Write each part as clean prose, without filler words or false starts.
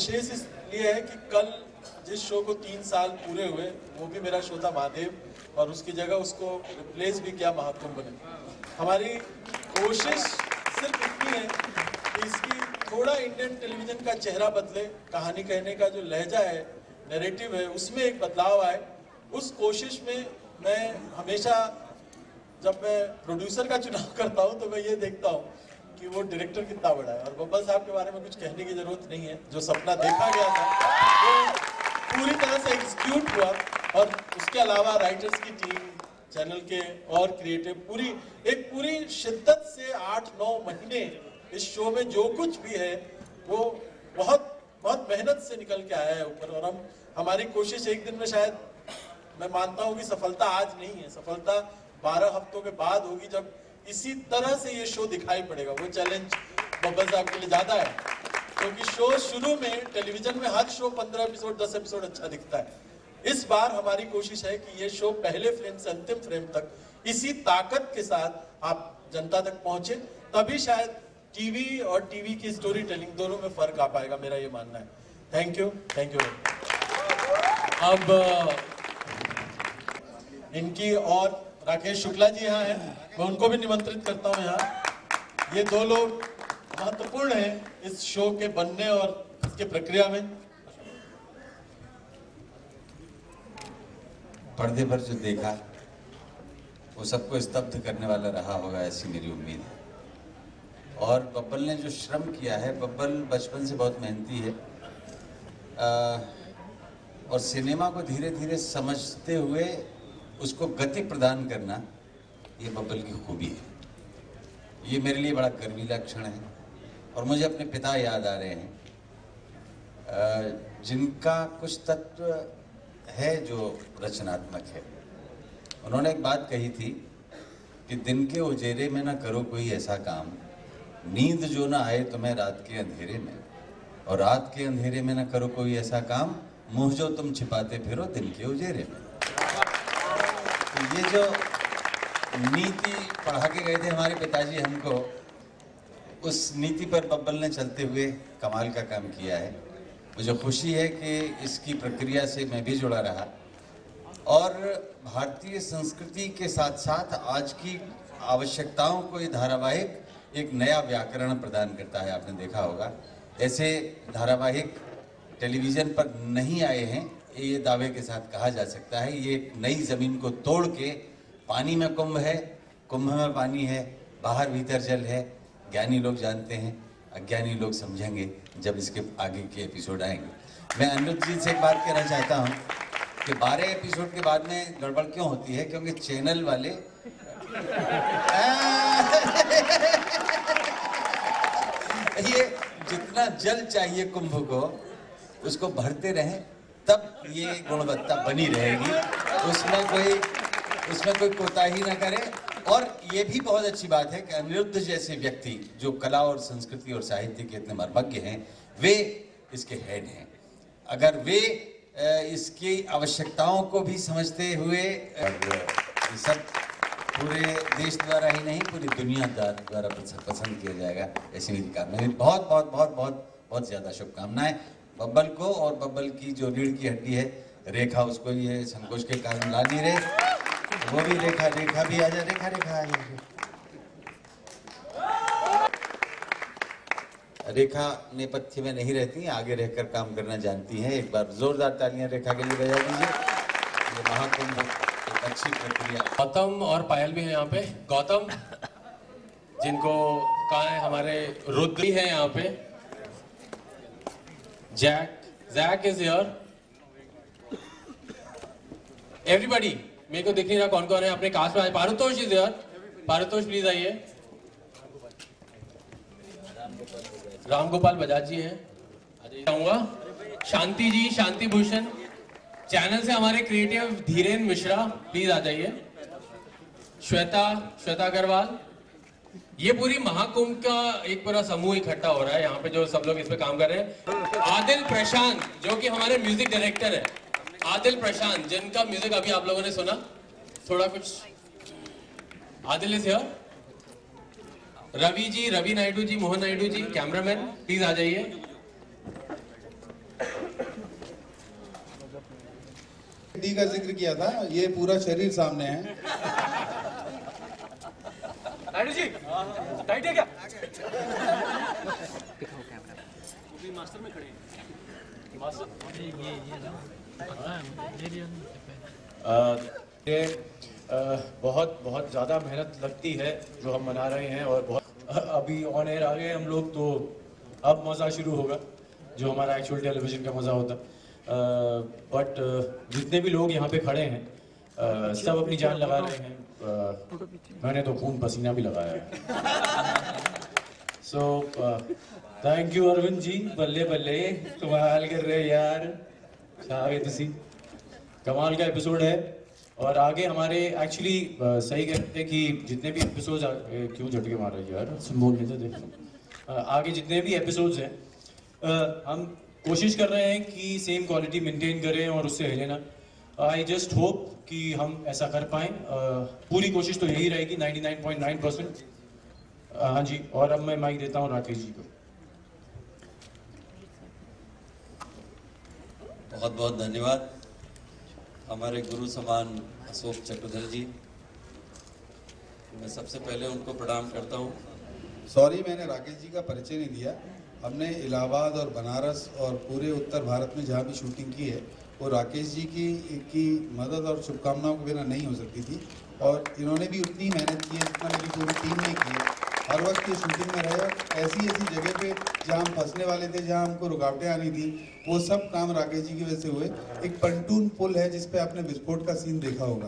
विशेष इसलिए है कि कल जिस शो को 3 साल पूरे हुए वो भी मेरा शो था महादेव और उसकी जगह उसको रिप्लेस भी किया महाकुंभ ने। हमारी कोशिश सिर्फ इतनी है कि इसकी थोड़ा इंडियन टेलीविजन का चेहरा बदले, कहानी कहने का जो लहजा है, नैरेटिव है, उसमें एक बदलाव आए। उस कोशिश में मैं हमेशा जब मैं प्रोड्यूसर का चुनाव करता हूं तो मैं ये देखता हूं कि वो डायरेक्टर कितना बड़ा है। और बब्बर साहब के बारे में कुछ कहने की जरूरत नहीं है, जो सपना देखा गया था वो पूरी तरह से एग्जीक्यूट हुआ। और उसके अलावा राइटर्स की टीम, चैनल के और क्रिएटिव पूरी शिद्दत से 8-9 महीने इस शो में जो कुछ भी है वो बहुत बहुत मेहनत से निकल के आया है ऊपर। और हमारी कोशिश एक दिन में, शायद मैं मानता हूँ कि सफलता आज नहीं है, सफलता 12 हफ्तों के बाद होगी, जब इसी तरह से ये शो दिखाई पड़ेगा। वो चैलेंज बब्बर साहब के लिए ज्यादा है, क्योंकि शो शुरू में टेलीविजन में हर शो 15 एपिसोड 10 एपिसोड अच्छा दिखता है। इस बार हमारी कोशिश है कि ये शो पहले फ्रेम से अंतिम फ्रेम तक इसी ताकत के साथ आप जनता तक पहुंचे, तभी शायद टीवी और टीवी की स्टोरी टेलिंग दोनों में फर्क आ पाएगा, मेरा ये मानना है। Thank you. अब इनकी और राकेश शुक्ला जी यहाँ हैं, मैं उनको भी निमंत्रित करता हूँ यहाँ। ये 2 लोग महत्वपूर्ण हैं इस शो के बनने और इसके प्रक्रिया में। पर्दे पर जो देखा वो सबको स्तब्ध करने वाला रहा होगा, ऐसी मेरी उम्मीद है। और बब्बल ने जो श्रम किया है, बब्बल बचपन से बहुत मेहनती है और सिनेमा को धीरे धीरे समझते हुए उसको गति प्रदान करना, ये बब्बल की खूबी है। ये मेरे लिए बड़ा गर्वीला क्षण है। और मुझे अपने पिता याद आ रहे हैं, जिनका कुछ तत्व है जो रचनात्मक है। उन्होंने एक बात कही थी कि दिन के उजेरे में ना करो कोई ऐसा काम, नींद जो ना आए तुम्हें रात के अंधेरे में, और रात के अंधेरे में ना करो कोई ऐसा काम, मुंह जो तुम छिपाते फिरो दिन के उजेरे में। तो ये जो नीति पढ़ा के गए थे हमारे पिताजी हमको, उस नीति पर बब्बल ने चलते हुए कमाल का काम किया है। मुझे खुशी है कि इसकी प्रक्रिया से मैं भी जुड़ा रहा और भारतीय संस्कृति के साथ साथ आज की आवश्यकताओं को ये धारावाहिक एक नया व्याकरण प्रदान करता है। आपने देखा होगा ऐसे धारावाहिक टेलीविज़न पर नहीं आए हैं, ये दावे के साथ कहा जा सकता है। ये एक नई ज़मीन को तोड़ के, पानी में कुंभ है, कुंभ में पानी है, बाहर भीतर जल है। ज्ञानी लोग जानते हैं, अज्ञानी लोग समझेंगे जब इसके आगे के एपिसोड आएंगे। मैं अनिरुद्ध जी से एक बात कहना चाहता हूँ कि 12 एपिसोड के बाद में गड़बड़ क्यों होती है, क्योंकि चैनल वाले ये जितना जल चाहिए कुंभ को उसको भरते रहें, तब ये गुणवत्ता बनी रहेगी, उसमें कोई कोताही ना करें। और ये भी बहुत अच्छी बात है कि अनिरुद्ध जैसे व्यक्ति जो कला और संस्कृति और साहित्य के इतने मर्मज्ञ हैं, वे इसके हेड हैं। अगर वे इसकी आवश्यकताओं को भी समझते हुए, ये सब पूरे देश द्वारा ही नहीं पूरी दुनिया द्वारा पसंद किया जाएगा, ऐसी मेरी कामना। मेरी बहुत बहुत बहुत बहुत बहुत ज़्यादा शुभकामनाएं बब्बल को। और बब्बल की जो रीढ़ की हड्डी है रेखा, उसको ये संकोच के कारण ला नहीं रहे, वो भी रेखा भी आ जाए। रेखा आ जाए। रेखा नेपथ्य में नहीं रहती, आगे रहकर काम करना जानती हैं। एक बार जोरदार तालियां रेखा के लिए बजा दीजिए। ये महाकुंभ एक अच्छी प्रक्रिया। गौतम और पायल भी है यहाँ पे। गौतम, जिनको कहा है हमारे रुद्री है यहाँ पे। Jack is here. एवरीबॉडी, मेरे को दिख नहीं रहा कौन कौन है अपने कास्ट में आए। पारुतोष इज हियर। पारुतोष प्लीज आइए। रामगोपाल बजाज जी हैं। आऊंगा शांति जी, शांति भूषण। चैनल से हमारे क्रिएटिव धीरेन मिश्रा प्लीज आ जाइए। श्वेता अग्रवाल। ये पूरी महाकुंभ का एक पूरा समूह इकट्ठा हो रहा है यहाँ पे, जो सब लोग इस पे काम कर रहे हैं। आदिल प्रशांत, जो कि हमारे म्यूजिक डायरेक्टर है। आदिल प्रशांत, जिनका म्यूजिक अभी आप लोगों ने सुना, थोड़ा कुछ। Adil is here. Ravi ji, Ravi Naidu ji, Mohan Naidu ji, cameraman please आ जाइए। डी का जिक्र किया था, ये पूरा शरीर सामने है। जी टाइट है क्या? मास्टर में खड़े हैं। बहुत बहुत ज़्यादा मेहनत लगती है जो हम मना रहे हैं, और बहुत अभी ऑन एयर आ गए हम लोग, तो अब मज़ा शुरू होगा जो हमारा एक्चुअल टेलीविज़न का मज़ा होता। बट जितने भी लोग यहाँ पे खड़े हैं सब अपनी जान लगा रहे हैं। मैंने तो खून पसीना भी लगाया है। So thank you Arvind ji, बल्ले बल्ले कमाल कर रहे यार, आगे तुसी कमाल का एपिसोड है। और आगे हमारे एक्चुअली सही कहते हैं कि जितने भी एपिसोड्स क्यों झटके मार रही है यार, बोलने तो देखो। आगे जितने भी एपिसोड्स हैं हम कोशिश कर रहे हैं कि सेम क्वालिटी मेंटेन करें और उससे हिले ना। आई जस्ट होप कि हम ऐसा कर पाएँ। पूरी कोशिश तो यही रहेगी 99.9%। हाँ जी, और अब मैं माइक देता हूँ राकेश जी को। बहुत बहुत धन्यवाद हमारे गुरु समान अशोक चक्रधर जी। मैं सबसे पहले उनको प्रणाम करता हूँ। सॉरी, मैंने राकेश जी का परिचय नहीं दिया। हमने इलाहाबाद और बनारस और पूरे उत्तर भारत में जहाँ भी शूटिंग की है वो राकेश जी की मदद और शुभकामनाओं के बिना नहीं हो सकती थी। और इन्होंने भी उतनी मेहनत की है जितना मेरी पूरी टीम ने की है। हर वक्त ये शूटिंग में रहे, ऐसी जगह पे जहाँ हम फंसने वाले थे, जहाँ हमको रुकावटें आनी थी, वो सब काम राकेश जी की वजह से हुए। एक पंटून पुल है जिस पे आपने विस्फोट का सीन देखा होगा,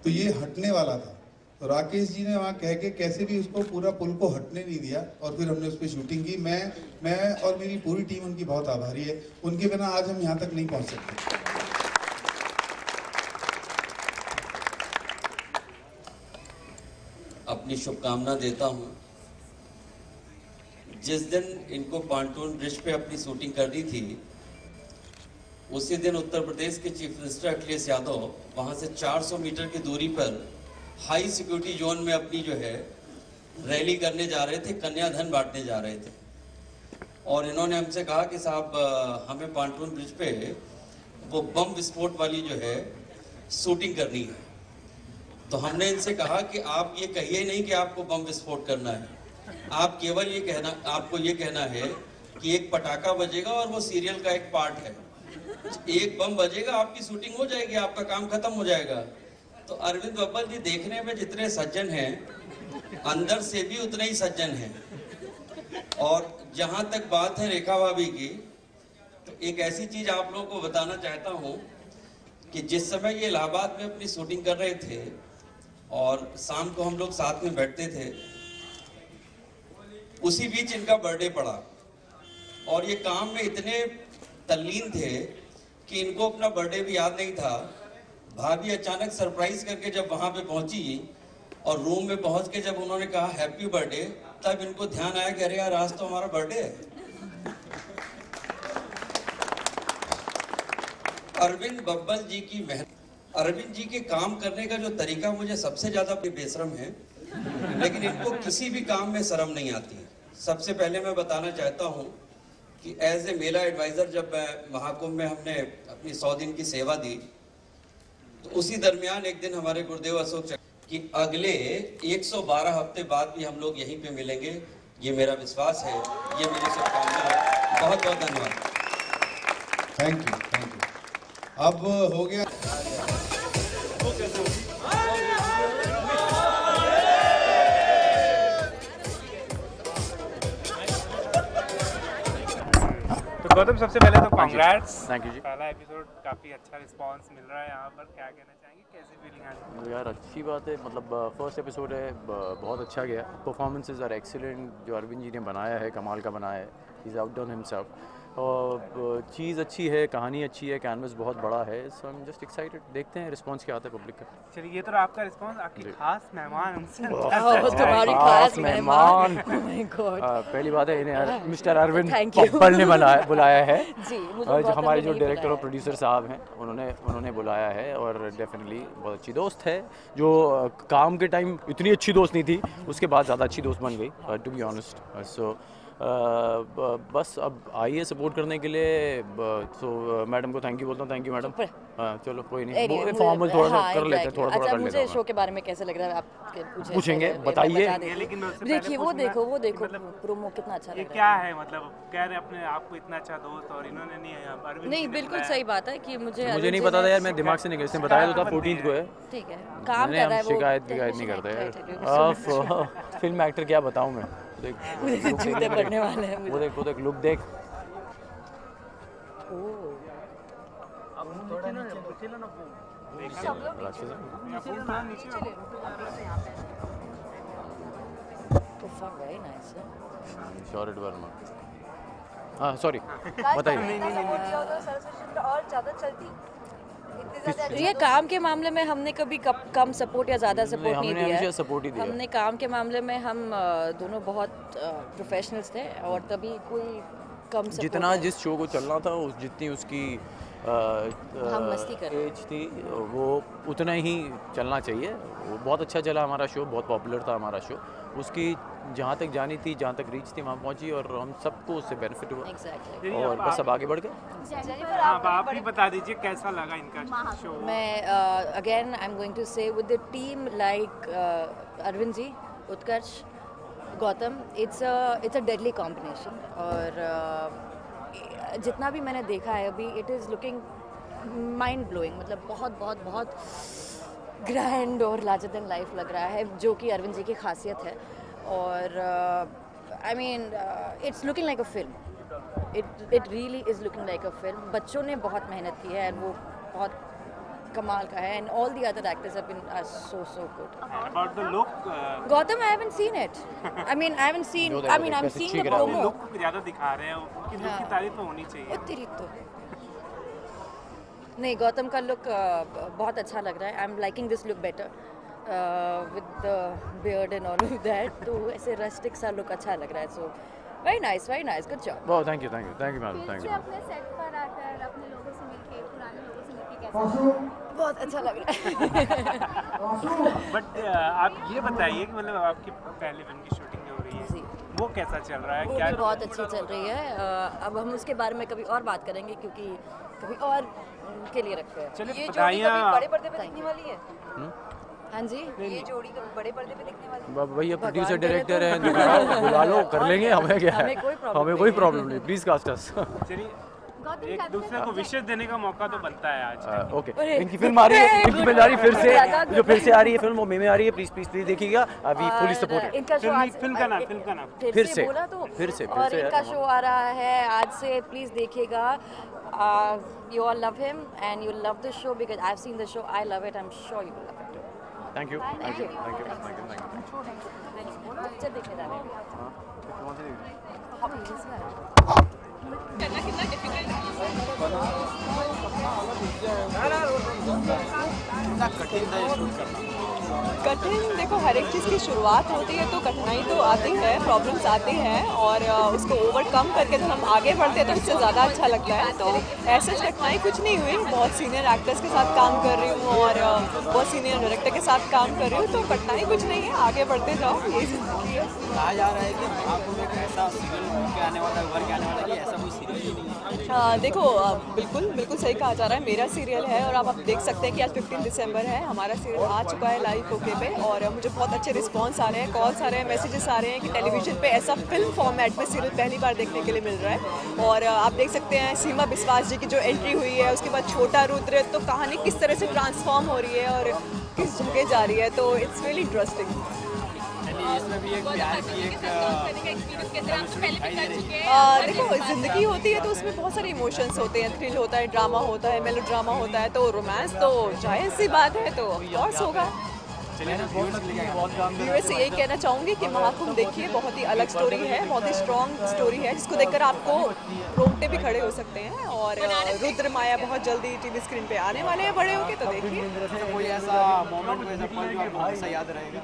तो ये हटने वाला था, तो राकेश जी ने वहाँ कह के कैसे भी उसको पूरा पुल को हटने नहीं दिया और फिर हमने उस पर शूटिंग की। मैं और मेरी पूरी टीम उनकी बहुत आभारी है। उनके बिना आज हम यहाँ तक नहीं पहुँच सकते। अपनी शुभकामना देता हूँ। जिस दिन इनको पांटून ब्रिज पे अपनी शूटिंग करनी थी, उसी दिन उत्तर प्रदेश के चीफ मिनिस्टर अखिलेश यादव वहाँ से 400 मीटर की दूरी पर हाई सिक्योरिटी जोन में अपनी जो है रैली करने जा रहे थे, कन्याधन बांटने जा रहे थे। और इन्होंने हमसे कहा कि साहब हमें पांटून ब्रिज पे वो बम विस्फोट वाली जो है शूटिंग करनी है। तो हमने इनसे कहा कि आप ये कहिए नहीं कि आपको बम विस्फोट करना है, आप केवल आपको ये कहना है कि एक पटाखा बजेगा और वो सीरियल का एक पार्ट है, एक बम बजेगा, आपकी शूटिंग हो जाएगी, आपका काम खत्म हो जाएगा। तो अरविंद बब्बर जी देखने में जितने सज्जन हैं, अंदर से भी उतने ही सज्जन हैं। और जहां तक बात है रेखा भाभी की, तो एक ऐसी चीज आप लोगों को बताना चाहता हूं कि जिस समय ये इलाहाबाद में अपनी शूटिंग कर रहे थे और शाम को हम लोग साथ में बैठते थे, उसी बीच इनका बर्थडे पड़ा और ये काम में इतने तल्लीन थे कि इनको अपना बर्थडे भी याद नहीं था। भाभी अचानक सरप्राइज करके जब वहां पे पहुंची और रूम में पहुंच के जब उन्होंने कहा हैप्पी बर्थडे, तब इनको ध्यान आया कि अरे यार आज तो हमारा बर्थडे है। अरविंद बब्बर जी की मेहनत, अरविंद जी के काम करने का जो तरीका मुझे सबसे ज्यादा बेशरम है, लेकिन इनको किसी भी काम में शर्म नहीं आती है। सबसे पहले मैं बताना चाहता हूं कि एज ए मेला एडवाइजर जब महाकुंभ में हमने अपनी 100 दिन की सेवा दी, तो उसी दरमियान एक दिन हमारे गुरुदेव अशोक चक्रधर कि अगले 112 हफ्ते बाद भी हम लोग यहीं पे मिलेंगे, ये मेरा विश्वास है, ये मेरी शुभकामना है। बहुत बहुत धन्यवाद। Thank you, thank you. अब हो गया तो गौतम, सबसे पहले तो कांग्रेट्स, थैंक यू जी। पहला एपिसोड काफ़ी अच्छा रिस्पांस मिल रहा है यहाँ पर, क्या कहना चाहेंगे, कैसी फीलिंग आ रही है? यार अच्छी बात है, मतलब फर्स्ट एपिसोड है, बहुत अच्छा गया। परफॉर्मेंसेज आर एक्सीलेंट, जो अरविंद जी ने बनाया है कमाल का बनाया है, ही इज़ आउटडन हिमसेल्फ। और चीज़ अच्छी है, कहानी अच्छी है, कैनवस बहुत बड़ा है, सो आई एम जस्ट एक्साइटेड। देखते हैं रिस्पांस क्या आता है पब्लिक का। चलिए, ये तो आपका रिस्पांस, आपकी खास मेहमान उनसे तुम्हारी खास मेहमान। Oh my God. पहली बात है इन्हें mister Arvind Thank you. Babbar ने बुलाया है जी, मुझे और गौतम हमारे ने जो नहीं डायरेक्टर और बुलाया। प्रोड्यूसर साहब हैं उन्होंने बुलाया है। और डेफिनेटली बहुत अच्छी दोस्त है, जो काम के टाइम इतनी अच्छी दोस्त नहीं थी, उसके बाद ज़्यादा अच्छी दोस्त बन गई, टू बी ऑनेस्ट। सो बस अब आइए सपोर्ट करने के लिए। तो मैडम को थैंक यू बोलता हूँ। Thank you madam. चलो कोई नहीं, फॉर्मल थोड़ा सा कर लेते हैं, थोड़ा अच्छा, कर मुझे लेते शो के बारे में कैसे लग रहा है आप पूछेंगे, बताइए। देखिए वो देखो प्रोमो कितना अच्छा लग रहा है। क्या है मतलब कह रहे अपने आप को इतना अच्छा दोस्त और इन्होंने नहीं बिल्कुल सही बात है कि मुझे नहीं पता था यार, मैं दिमाग से निकल, इसने बताया तो था 14 को है। ठीक है, काम कर रहा है वो, शिकायत नहीं करते यार। फिल्म एक्टर क्या बताऊँ मैं, जूते पड़ने वाले हैं। वो देख लुक देख। शौर्य वर्मा, हाँ सॉरी बताइए। ये काम के मामले में हमने कभी कम सपोर्ट या ज़्यादा सपोर्ट नहीं दिया है। सपोर्ट ही दिया। हमने काम के मामले में हम दोनों बहुत प्रोफेशनल्स थे और तभी कोई कम सपोर्ट जितना जिस शो को चलना था जितनी उसकी हम मस्ती कर एज थी वो उतना ही चलना चाहिए। वो बहुत अच्छा चला हमारा शो, बहुत पॉपुलर था हमारा शो। उसकी जहाँ तक जानी थी, जहाँ तक रीच थी वहाँ पहुँची और हम सबको उससे बेनिफिट हुआ। Exactly. और बस अब आगे बढ़ गए। आप भी बता दीजिए कैसा लगा इनका शो। मैं again I am going to say with the team like Arvind ji, Utkarsh, Gautam, it's a deadly combination. और जितना भी मैंने देखा है अभी, it is looking mind blowing, मतलब बहुत बहुत बहुत ग्रैंड और लार्जर देन लाइफ लग रहा है, जो कि अरविंद जी की खासियत है। और I mean it's looking like a film, it really is looking like a film. बच्चों ने बहुत मेहनत की है और वो बहुत कमाल का है, and all the other actors have been so good. About the look, Gautam, I haven't seen it. I mean I'm seeing the promo. look ज़्यादा दिखा रहे हैं, उनकी लुक की तारीफ तो होनी चाहिए। तेरी तो नहीं, गौतम का लुक बहुत अच्छा लग रहा है। I am liking this look better with the beard and all of that. तो ऐसे रस्टिक सा लुक अच्छा लग रहा है। So very nice, good job. बहुत thank you madam, thank you. अपने सेट पर आकर अपने लोगों से मिलके, पुराने लोगों से मिलके कैसा? बहुत अच्छा लग रहा है। बट आप ये बताइए कि मतलब आपकी पहली फिल्म की शूटिंग जो हो रही है वो कैसा चल रहा है? वो क्या भी बहुत अच्छी चल रही है। अब हम उसके बारे में कभी और बात करेंगे, क्योंकि कभी और के लिए रखते हैं। चलिए ये बधाइयाँ। जोड़ी कभी बड़े पर्दे पे दिखने वाली है? हाँ जी, ये जोड़ी कभी बड़े पर्दे पे दिखने वाली है? भैया प्रोड्यूसर डायरेक्टर हैं, बुला लो, कर लेंगे। हमें क्या है, हमें कोई प्रॉब्लम नहीं, प्लीज कास्ट अस। चलिए एक दूसरे को विशेष देने का मौका तो बनता है आज। ओके, इनकी फिल्म आ रही है, फिर से आ रही है फिल्म, वो में आ रही है। प्लीज देखिएगा, अभी फुली सपोर्ट। फिल्म का नाम फिर से बोला तो फिर से इनका शो आ रहा है आज से, प्लीज देखिएगा। You all love him and you love the show because I've seen the show. I love it. I'm sure you will love it too. Thank you. Picture देखने जा रहे हैं। कठिन देखो, हर एक चीज़ की शुरुआत होती है तो कठिनाई तो आती है, प्रॉब्लम्स आती हैं, और उसको ओवरकम करके जब हम आगे बढ़ते हैं तो उससे ज़्यादा अच्छा लगता है। तो ऐसे कठिनाई कुछ नहीं हुई। बहुत सीनियर एक्टर्स के साथ काम कर रही हूँ और बहुत सीनियर डायरेक्टर के साथ काम कर रही हूँ, तो कठिनाई कुछ नहीं है, आगे बढ़ते जाओ, ये ज़िंदगी है। कहा जा रहा है कि आपको एक ऐसा सीरियल के आने वाला, उभर के आने वाला, कि ऐसा कोई सीरियल ही नहीं है। देखो बिल्कुल सही कहा जा रहा है, मेरा सीरियल है और आप देख सकते हैं कि आज 15 दिसंबर है, हमारा सीरियल आ चुका है लाइव ओके पे, और मुझे बहुत अच्छे रिस्पांस आ रहे हैं, कॉल्स आ रहे हैं, मैसेजेस आ रहे हैं कि टेलीविजन पे ऐसा फिल्म फॉर्मेट में सीरियल पहली बार देखने के लिए मिल रहा है। और आप देख सकते हैं सीमा बिस्वास जी की जो एंट्री हुई है, उसके बाद छोटा रुद्र, तो कहानी किस तरह से ट्रांसफॉर्म हो रही है और किस जगह जा रही है, तो इट्स रियली इंटरेस्टिंग। इसमें भी एक प्यार की एक देखो ज़िंदगी होती है तो उसमें बहुत सारे इमोशंस होते हैं, थ्रिल होता है, ड्रामा होता है, मेलोड्रामा होता है, तो रोमांस तो जायज़ सी बात है, तो ऑफकोर्स होगा। व्यूअर्स से यही कहना चाहूँगी कि महाकुंभ देखिए, बहुत ही अलग स्टोरी है, बहुत ही स्ट्रॉन्ग स्टोरी है, जिसको देखकर आपको रोंगटे भी खड़े हो सकते हैं। और रुद्र माया बहुत जल्दी टीवी स्क्रीन पे आने वाले हैं, बड़े होके, तो देखिए। कोई ऐसा मोमेंट, कोई ऐसा पल जो आपको हमेशा याद रहेगा?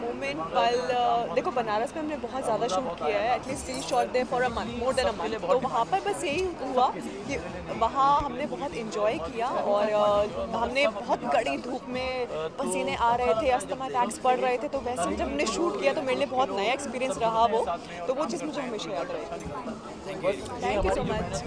मोमेंट पल, देखो बनारस में हमने बहुत ज़्यादा शूट किया है, at least we shot there for a month, more than a month. तो वहाँ पर बस यही हुआ कि वहाँ हमने बहुत इंजॉय किया और हमने बहुत कड़ी धूप में पसीने आ रहे थे, अस्थमा अटैक्स पड़ रहे थे, तो वैसे जब हमने शूट किया तो मेरे लिए बहुत नया एक्सपीरियंस रहा वो, तो वो चीज़ मुझे हमेशा याद रहेगी। Thank you so much.